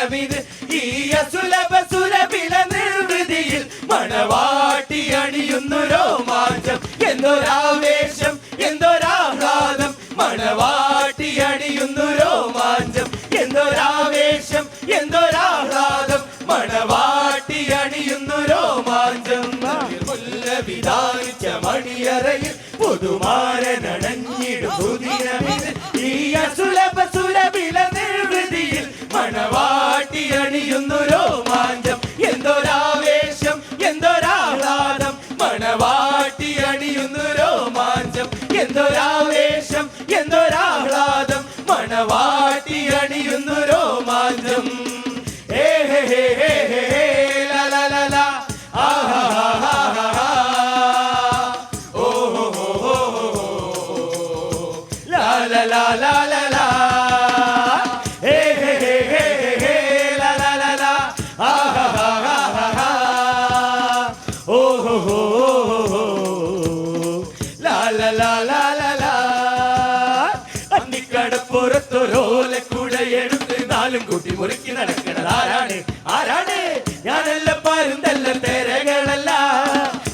ദിനമിത് ഈ അസുലഭ സുലഭില നിർവൃതിയിൽ മണവാട്ടി അണിയുന്നു രോമാഞ്ചം എന്തൊരാവേശം എന്തൊരാഹ്ലാദം മണവാട്ടി അണിയുന്നു രോമാഞ്ചം എന്തൊരാവേശം എന്തൊരാഹ്ലാദം മണവാട്ടി അണിയുന്നു രോമാഞ്ചം വിധാനിച്ച മണിയറയിൽ പുതുമാരനണഞ്ഞിടും ദിനമിത് ഈ അസുലഭ സുലഭില നിർവൃതിയിൽ മണവാട്ടി അണിയുന്നു രോമാഞ്ചം എന്തൊരാവേശം എന്തൊരാഹ്ലാദം മണവാട്ടി അണിയുന്നു രോമാഞ്ചം എന്തൊരാവേശം എന്തൊരാഹ്ലാദം മണവാട്ടി അണിയുന്നു രോമാഞ്ചം ഹേ ഹേ ഹേ ഹേ ഹേ ലാ ലാ ലാ ലാ ആഹാ ഹാ ഹാ ഹാ ഓ ഹോ ഹോ ഹോ ലാ ലാ ലാ ലാ ലാ ലാ ഹേ ഹേ ഹേ ഹേ ഹേ ലാ ലാ ലാ ലാ ആഹാ ഹാ ഹാ ഹാ ഓ ഹോ ഹോ ലാ ലാ ലാ ലാ ലാ ലാ അന്നിക്കടപ്പുറത്തൊരോലക്കുടയെടുത്ത് നാലും കൂട്ടി മുറുക്കി നടക്കണത് ആരാണ് ആരാണ് ഞാനല്ല പരുന്തല്ല തെരകളല്ല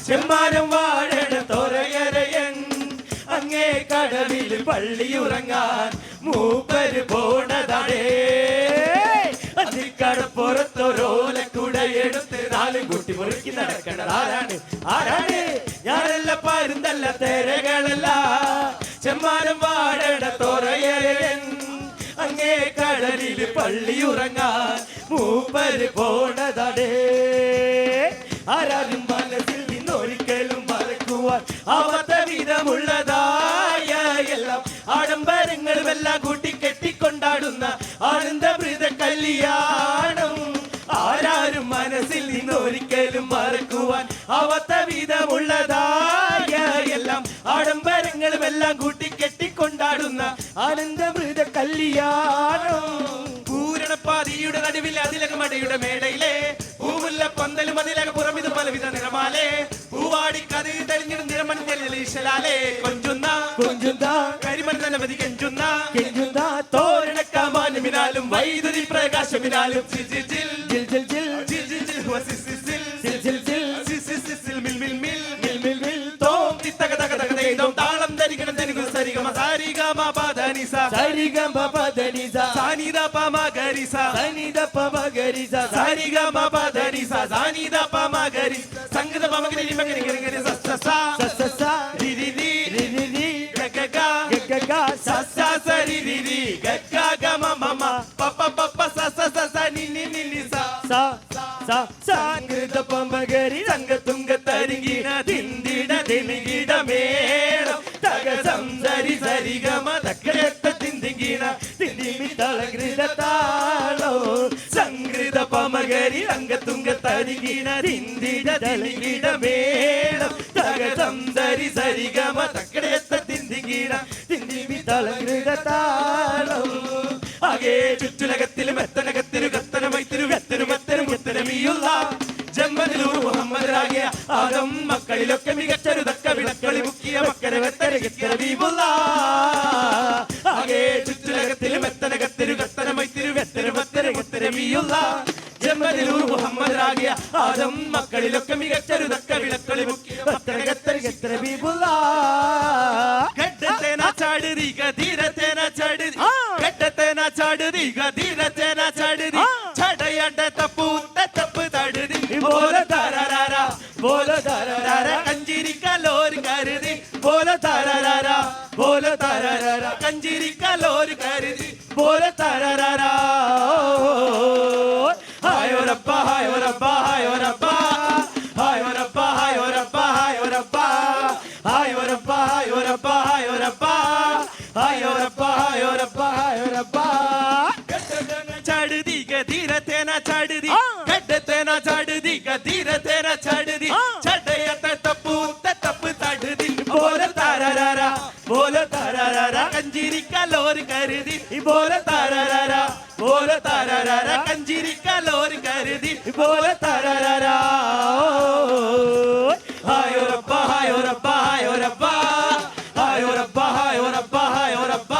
ചെമ്മാനം വാഴണ തോരയരയൻ അങ്ങേ കടവിൽ പള്ളിയുറങ്ങാൻ മൂപ്പര് പോണതാടേ അന്നിക്കടപ്പുറത്തൊരോലക്കുടയെടുത്ത് നാലും കൂട്ടി മുറുക്കി നടക്കണത് ആരാണ് ആരാണ് ഞാനല്ല പരുന്തല്ല തെരകളല്ല ചെമ്മാനം വാഴണ തോരയരയൻ അങ്ങേ കടലിൽ പള്ളിയുറങ്ങാൻ മൂപ്പര് പോണതടേ ആരാരും മനസ്സിൽ നിന്നൊരിക്കലും മറക്കുവാൻ ആവാത്ത വിധമുള്ളതായ എല്ലാം ആഡംബരങ്ങളും എല്ലാം കൂട്ടിക്കെട്ടിക്കൊണ്ടാടുന്ന ആനന്ദമൃത കല്യാണം ആരാരും മനസ്സിൽ നിന്നൊരിക്കലും മറക്കുവാൻ ആവാത്ത വിധമുള്ളതായ എല്ലാം ആഡംബരങ്ങളും എല്ലാം കൂട്ടിക്കെട്ടിക്കൊണ്ടാടുന്ന ആനന്ദമൃത കല്യാണം പൂരണപ്പാതിയുടെ നടുവിൽ അതിലകമടയുടെ മേടയിലെ പൂമുല്ല പന്തലും അതിലക പുറമിത് പലവിധ നിറമാലേ പൂവാടി കഥ തെളിഞ്ഞിടും നിറമണിശലാലേ കൊഞ്ചുന്ന കൊഞ്ചുന്ന കരിമണ്ണനവധി കെഞ്ചുന്ന കെഞ്ചുന്ന തോരണക്കമാനുമിനാലും വൈദ്യുതി പ്രകാശമിനാലും താളം ധരിക്കണം ധനികു സരിഗമ സാരിഗമ പദനിസ സരിഗമ പദനിസ സാനിദ പമ ഗരിസ സനിദ പമ ഗരിസ സരിഗമ പദനിസ സാനിദ പമ ഗരിസ സംഗത പമ ഗരി മഗരി ഗരി ഗരി സസ സസ രി രി രി രി രി ഗഗ ഗഗ സസ സരി രി രി ഗഗ ഗമ മമ പപ പപ സസ സസ നി നി നി നി സ സ സംഗത പമ ഗരി സംഗതുംഗ തരിഗിന ദിന്ദിട ദിമിഗിട മേളം തഗ സംസരി സരിഗമ തക്കരത്ത തിന്ദിഗിന തിന്ദിമി തളകൃത താളോ സംഗൃത പമഗരി സംഗതുംഗ തരിഗിന ദിന്ദിട ദിമിഗിട മേളം തഗ സംസരി സരിഗമ തക്കരത്ത തിന്ദിഗിന തിന്ദിമി തളകൃത താളോ ആകെ ചുറ്റുലകത്തിലും എത്തനകത്തിരു കത്തനമൈത്തിരു വെത്തനും എത്തനും ഉത്തരമിയുള്ള ജന്മദിലൂർ മുഹമ്മദാകിയ ആദം മക്കളിലൊക്കെ മികച്ചൊരു തക്ക വിളക്കളി മുക്കിയ മക്കര വെത്തരകിത്തരവീമുള്ള ആകെ ചുറ്റുലകത്തിലും എത്തനകത്തിരു കത്തനമൈത്തിരു വെത്തനും എത്തനും ഉത്തരമിയുള്ള ജന്മദിലൂർ മുഹമ്മദാകിയ ആദം മക്കളിലൊക്കെ മികച്ചൊരു തക്ക വിളക്കളി മുക്കിയ മക്കരകത്തരകിത്തരവീമുള്ള ഘട്ടത്തേന ചാടുതി ഗധീരത്തേന ചാടുതി ഘട്ടത്തേന ചാടുതി ഗധീരത്തേന ചാടുതി ചടയണ്ട തപ്പു തപ്പ് തടുതി ബോല തരരാര ബോല തരരാര കഞ്ചിരിക്കലോർ കരുതി ബോല തരരാര ബോല തരരാര കഞ്ചിരിക്കലോർ കരുതി ബോല തരരാര ഹായോരപ്പ ഹായോരപ്പ ഹായോരപ്പ ഹായോരപ്പ ഹായോരപ്പ ഹായോരപ്പ ഹായോരപ്പ ഹായോരപ്പ ഹായോരപ്പ ഹായോരപ്പ ഹായോരപ്പ ഹായോരപ്പ ചടുതി ഗധീരത്തേന ചടുതി ഘട്ടത്തേന ചടുതി ഗധീരത്തേന ചടുതി ചടയത്തെ തപ്പു തപ്പ് തടുതി ബോല തരരാര ബോല തരരാര കഞ്ചിരിക്കലോർ കരുതി ബോല തരരാര ബോല തരരാര കഞ്ചിരിക്കലോർ കരുതി ബോല തരരാര ഹായോരപ്പ ഹായോരപ്പ ഹായോരപ്പ ഹായോരപ്പ ഹായോരപ്പ ഹായോരപ്പ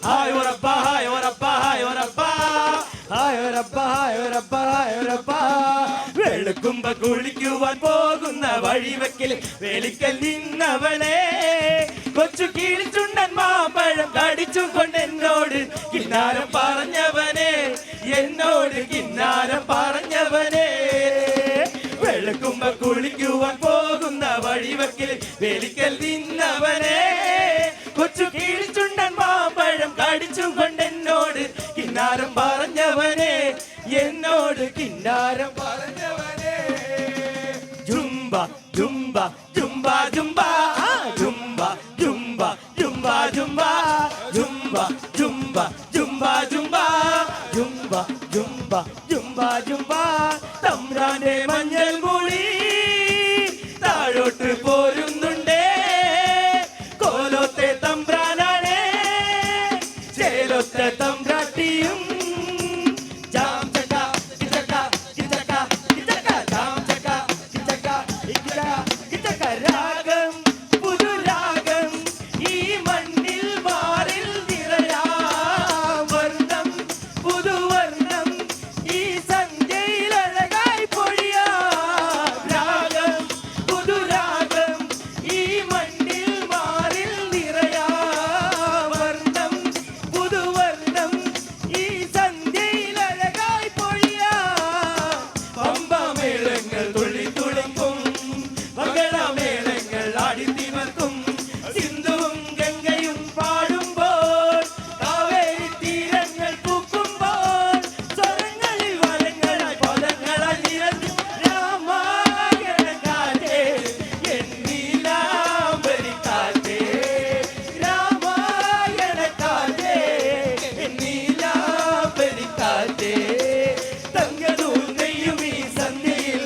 ഹായോരപ്പ ഹായോരപ്പ ഹായോരപ്പ ഹായോരപ്പ വെളുക്കുമ്പോ കുളിക്കുവാൻ പോകുന്ന വഴിവെക്കിൽ വേലിക്കൽ നിന്നവളെ കൊച്ചു കിളിച്ചുണ്ടൻ മാമ്പഴം കടിച്ചു കൊണ്ട് എന്നോട് കിന്നാരം പറഞ്ഞവനെ എന്നോട് കിന്നാരം പറഞ്ഞവനെ വെളുക്കുമ്പോ കുളിക്കുവാൻ പോകുന്ന വഴിവെക്കിൽ വേലിക്കൽ നിന്നവനെ കൊച്ചു കിളിച്ചുണ്ടൻ മാമ്പഴം കടിച്ചു കൊണ്ട് എന്നോട് കിന്നാരം പറഞ്ഞവനെ എന്നോട് കിന്നാരം പറഞ്ഞവനെ ജുംബ ജുംബ ജുംബ ജുംബ ജുംബ ജുംബ ജുംബ ജുംബ ജുംബ ജുംബ ജുംബ ജുംബ ജുംബ ജുംബ ജുംബ ജുംബ തമ്പ്രാന്റെ മഞ്ഞൾ മുടി താഴോട്ട് പോരുന്നുണ്ടേ കോലോത്തെ തമ്പ്രാനാണേ ചേലൊത്തെ തമ്പ്രാട്ടിയും രാഗം പുതുരാഗം ഈ മണ്ണിൽ മാറിൽ നിറയാം വർണ്ണം പുതുവർണ്ണം ഈ സന്ധ്യയിൽ അഴകായി പൊഴിയാം രാഗം പുതുരാഗം ഈ മണ്ണിൽ മാറിൽ നിറയാം വർണ്ണം പുതുവർണ്ണം ഈ സന്ധ്യയിൽ അഴകായി പൊഴിയാം പമ്പമേളങ്ങൾ തുള്ളി തുളുമ്പും മംഗളമേളങ്ങൾ ആടിത്തിമർക്കും സിന്ധുവും ഗംഗയും പാടുമ്പോൾ കാവേരി തീരങ്ങൾ പൂക്കുമ്പോൾ സ്വരങ്ങളിൽ വരങ്ങളായി പദങ്ങളായി നിറഞ്ഞു രാമായണ കാറ്റേ എന്നീലാംബരി കാറ്റേ രാമായണ കാറ്റേ എന്നീലാംബരി കാറ്റേ തങ്കനൂൽ നെയ്യും ഈ സന്ധ്യയിൽ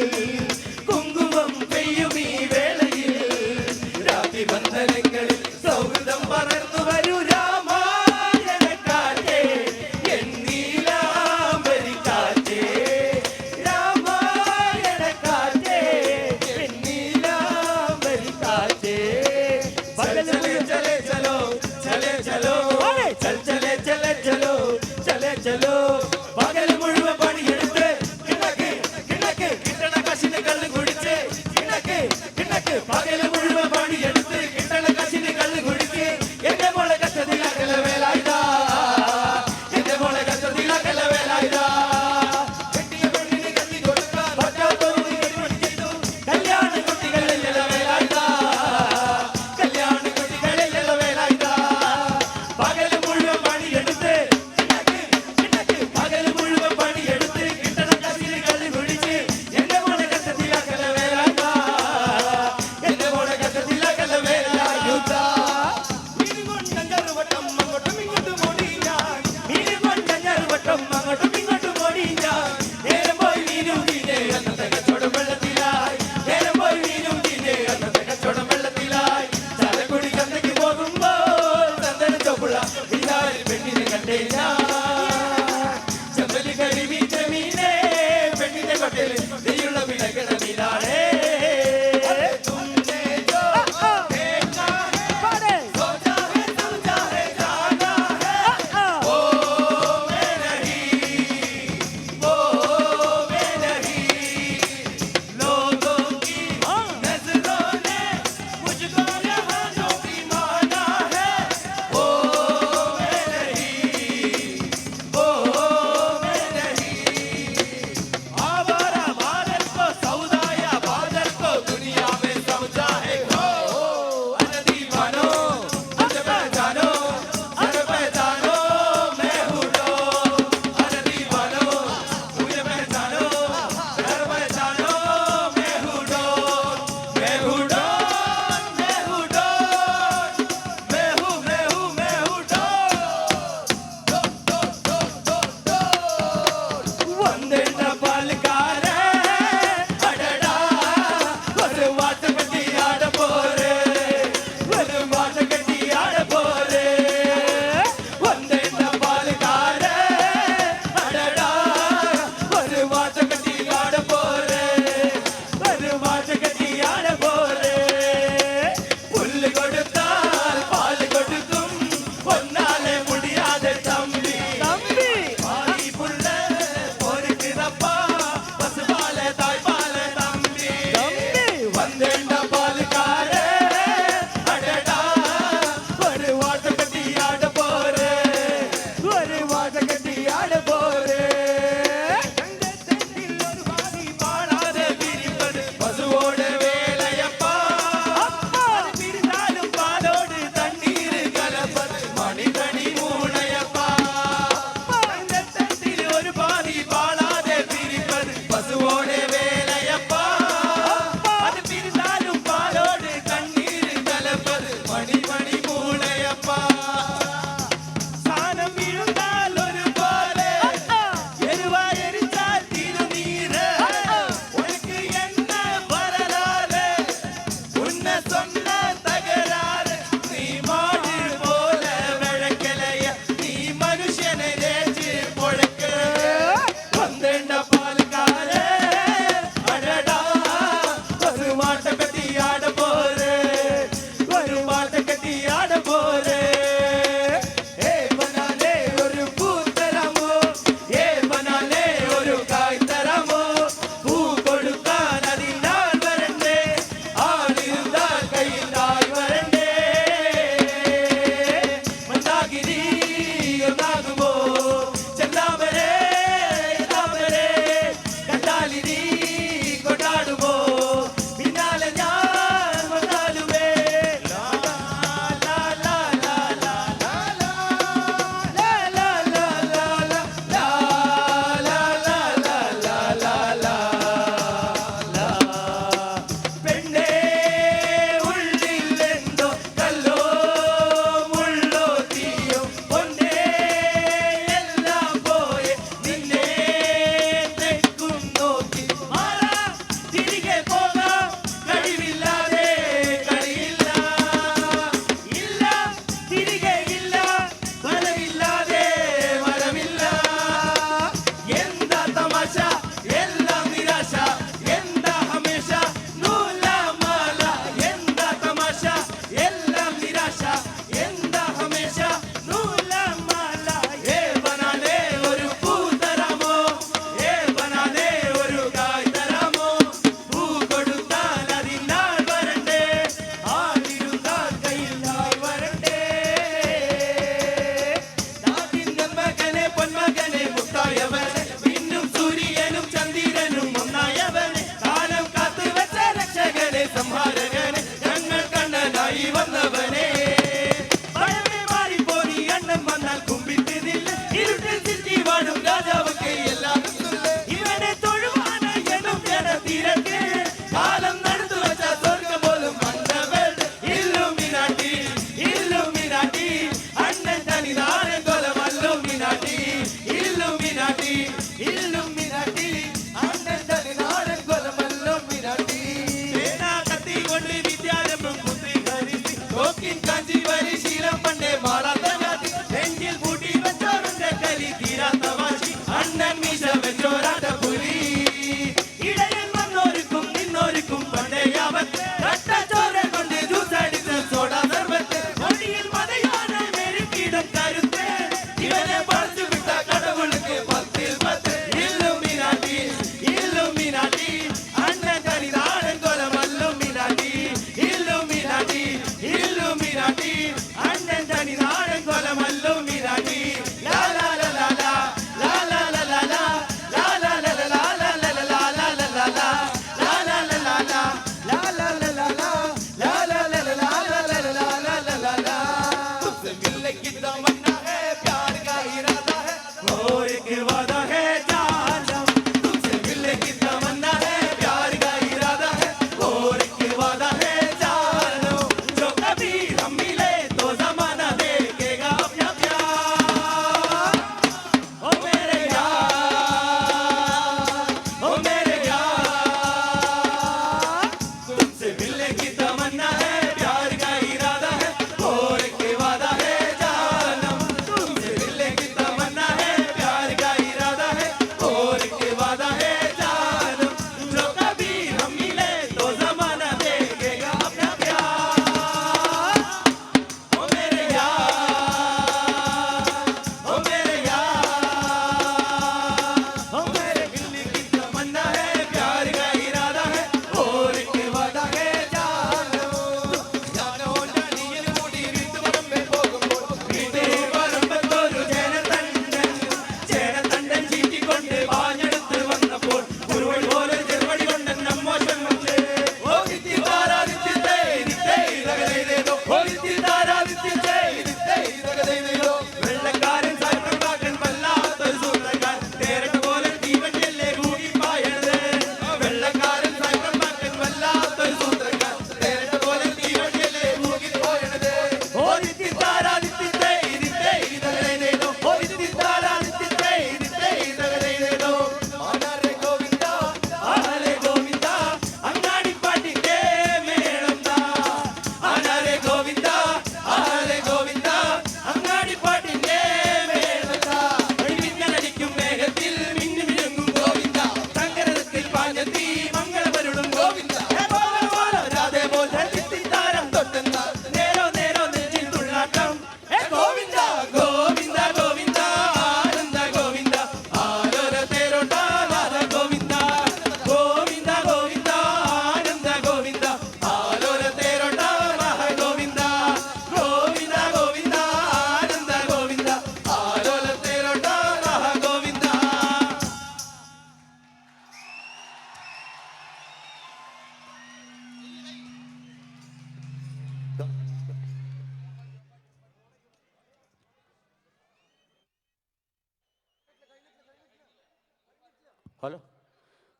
ഹലോ.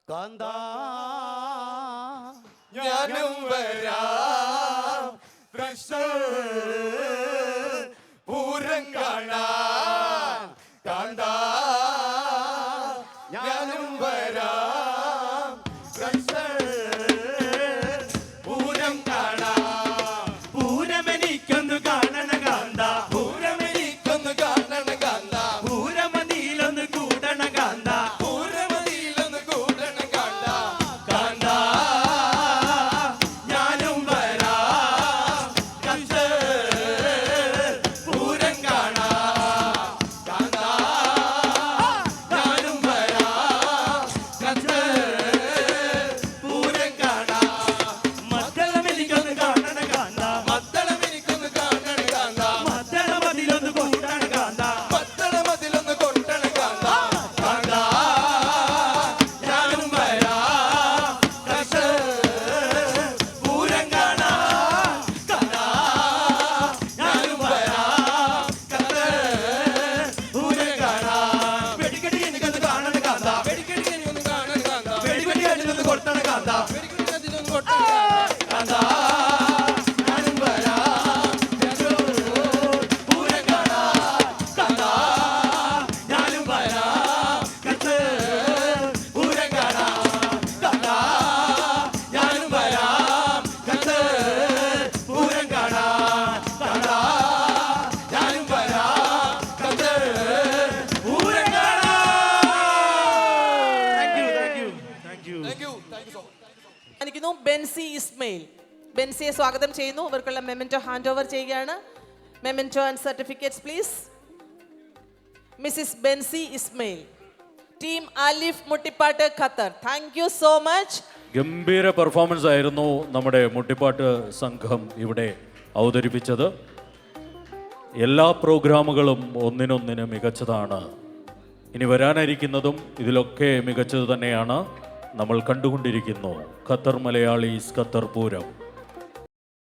കാന്താ ഞാനും വരാം പൂരം കാണാൻ കാന്താ ഞാനും വരാം പൂരം കാണാം പൂരമെനിക്കൊന്നു കാണണ കാന്ത പൂരമെനിക്കൊന്നു കാണണ കാന്ത പൂരമതിയിലൊന്ന് കൂടണ കാന്ത പൂരമതിയിലൊന്ന് കൂടണ കാന്ത കാന്ത ഞാനും വരാം പൂരം കാണാം കാന്ത ഞാനും വരാം പൂരം കാണാം മദ്ദളമെനിക്കൊന്ന് കാണണ കാന്ത മദ്ദളമെനിക്കൊന്ന് കാണണ കാന്ത മദ്ദളമതിലൊന്ന് കൂടണ കാന്ത മദ്ദളമതിലൊന്ന് കൊണ്ടണ കാന്ത കാന്ത ഞാനും വരാം പൂരം കാണാം കാന്ത ഞാനും വരാം പൂരം കാണാം വെടിക്കെട്ടി എനിക്കൊന്ന് കാണണ കാന്ത വെടിക്കെട്ടി എനിക്കൊന്ന് കാണണ കാന്ത വെടിവെടി അതിലൊന്ന് കൊട്ടണ കാന്ത വെടിക്കെട്ടി അതിലൊന്ന് കൊട്ടണ കാന്ത ഞാനും വരാം പൂരം കാണാം കാന്ത ഞാനും വരാം പൂരം കാണാം കാന്ത ഞാനും വരാം പൂരം കാണാം കാന്ത ഞാനും വരാം പൂരം കാണാം. ായിരിക്കുന്നു ബെൻസി ഇസ്മയിൽ. ബെൻസിയെ സ്വാഗതം ചെയ്യുന്നു. ഇവർക്കുള്ള മെമന്റോ ഹാൻഡ് ഓവർ ചെയ്യുകയാണ്. Memento and certificates please. Mrs Benzy Ismail, team Alif Muttippattu Qatar. Thank you so much. ഗംഭീര പെർഫോമൻസ് ആയിരുന്നു നമ്മുടെ മുട്ടിപ്പാട്ട് സംഘം ഇവിടെ അവതരിപ്പിച്ചത്. എല്ലാ പ്രോഗ്രാമുകളും ഒന്നിനൊന്നിന് മികച്ചതാണ്. ഇനി വരാനിരിക്കുന്നതും ഇതിലൊക്കെ മികച്ചത് തന്നെയാണ്. നമ്മൾ കണ്ടുകൊണ്ടിരിക്കുന്നു ഖത്തർ മലയാളീസ് ഖത്തർ പൂരം.